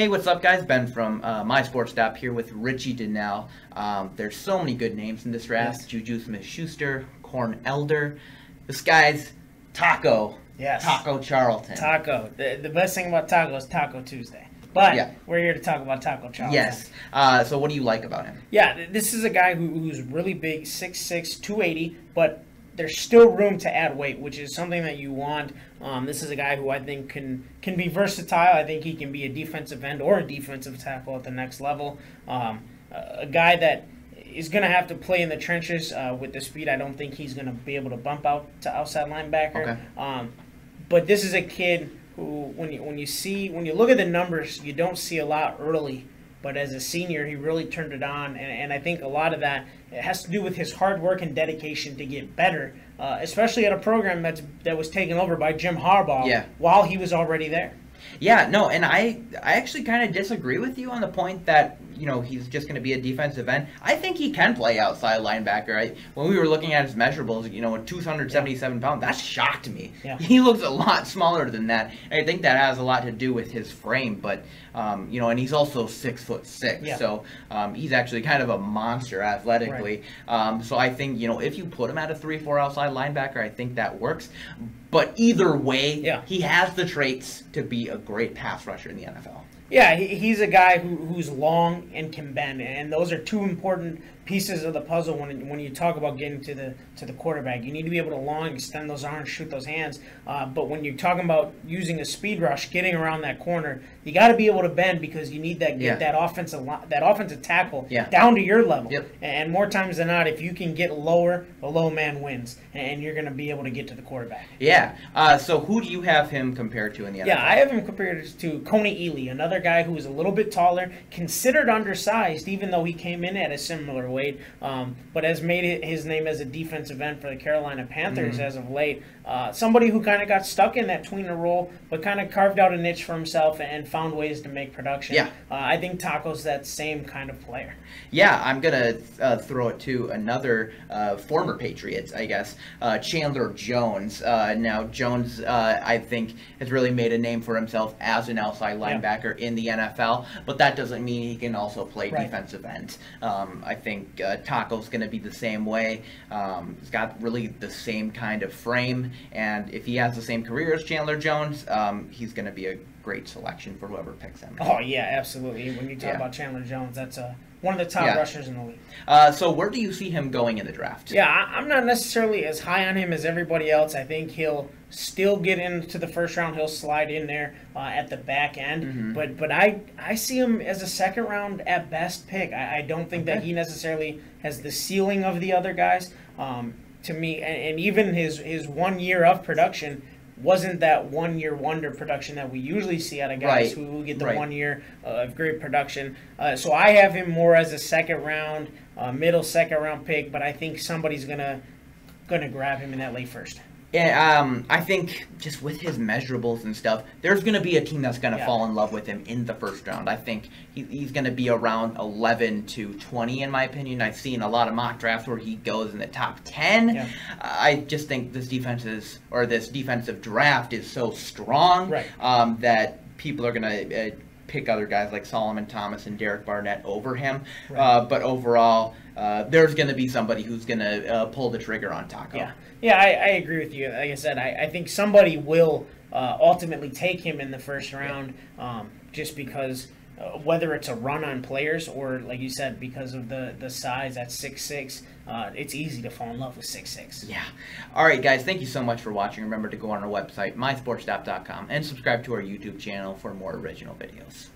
Hey, what's up, guys? Ben from My Sports Stop here with Richie Donnell. There's so many good names in this draft. Yes. Juju Smith-Schuster, Corn Elder. This guy's Taco. Yes. Taco Charlton. Taco. The best thing about Taco is Taco Tuesday. But Yeah. we're here to talk about Taco Charlton. Yes. So what do you like about him? Yeah, this is a guy who's really big, 6'6", 280, but there's still room to add weight, which is something that you want. This is a guy who I think can be versatile. I think he can be a defensive end or a defensive tackle at the next level. A guy that is going to have to play in the trenches with the speed. I don't think he's going to be able to bump out to outside linebacker. Okay. But this is a kid who, when you look at the numbers, you don't see a lot early. But as a senior, he really turned it on, and I think a lot of that has to do with his hard work and dedication to get better, especially at a program that was taken over by Jim Harbaugh while he was already there. Yeah, no, and I actually kind of disagree with you on the point that, he's just going to be a defensive end. I think he can play outside linebacker. When we were looking at his measurables, at 277 pounds, that shocked me. Yeah. He looks a lot smaller than that. And I think that has a lot to do with his frame, but, and he's also 6'6", Yeah. so he's actually kind of a monster athletically. Right. So I think, if you put him at a 3-4 outside linebacker, I think that works. But either way, he has the traits to be a great pass rusher in the NFL. Yeah, he's a guy who's long and can bend, and those are two important pieces of the puzzle when you talk about getting to the quarterback. You need to be able to long, extend those arms, shoot those hands. But when you're talking about using a speed rush, getting around that corner, you got to be able to bend because you need that offensive tackle down to your level. Yep. And more times than not, if you can get lower, the low man wins, and you're going to be able to get to the quarterback. Yeah. So who do you have him compared to in the NFL? Yeah, I have him compared to Coney Ely, another guy who is a little bit taller, considered undersized, even though he came in at a similar weight, but has made his name as a defensive end for the Carolina Panthers as of late. Somebody who kind of got stuck in that tweener role, but kind of carved out a niche for himself and found ways to make production. Yeah. I think Taco's that same kind of player. Yeah, I'm going to throw it to another former Patriot, I guess, Chandler Jones. Now, Jones, I think, has really made a name for himself as an outside linebacker in the NFL, but that doesn't mean he can also play defensive end. I think Taco's going to be the same way. He's got really the same kind of frame, and if he has the same career as Chandler Jones, he's going to be a great selection for whoever picks him. Oh, yeah, absolutely. When you talk about Chandler Jones, that's one of the top rushers in the league. So where do you see him going in the draft? Yeah, I'm not necessarily as high on him as everybody else. I think he'll still get into the first round. He'll slide in there at the back end. But I see him as a second round at best pick. I don't think that he necessarily has the ceiling of the other guys. To me, and even his 1 year of production wasn't that 1 year wonder production that we usually see out of guys who get the 1 year of great production. So I have him more as a second round, middle second round pick, but I think somebody's gonna grab him in that late first. Yeah, I think just with his measurables and stuff, there's going to be a team that's going to fall in love with him in the first round. I think he's going to be around 11 to 20, in my opinion. I've seen a lot of mock drafts where he goes in the top 10. Yeah. I just think this defensive draft is so strong that people are going to pick other guys like Solomon Thomas and Derek Barnett over him. But overall, there's going to be somebody who's going to pull the trigger on Taco. Yeah, I agree with you. Like I said, I think somebody will ultimately take him in the first round just because whether it's a run on players or, like you said, because of the size at 6'6", it's easy to fall in love with 6'6". Yeah. All right, guys, thank you so much for watching. Remember to go on our website, mysportstop.com, and subscribe to our YouTube channel for more original videos.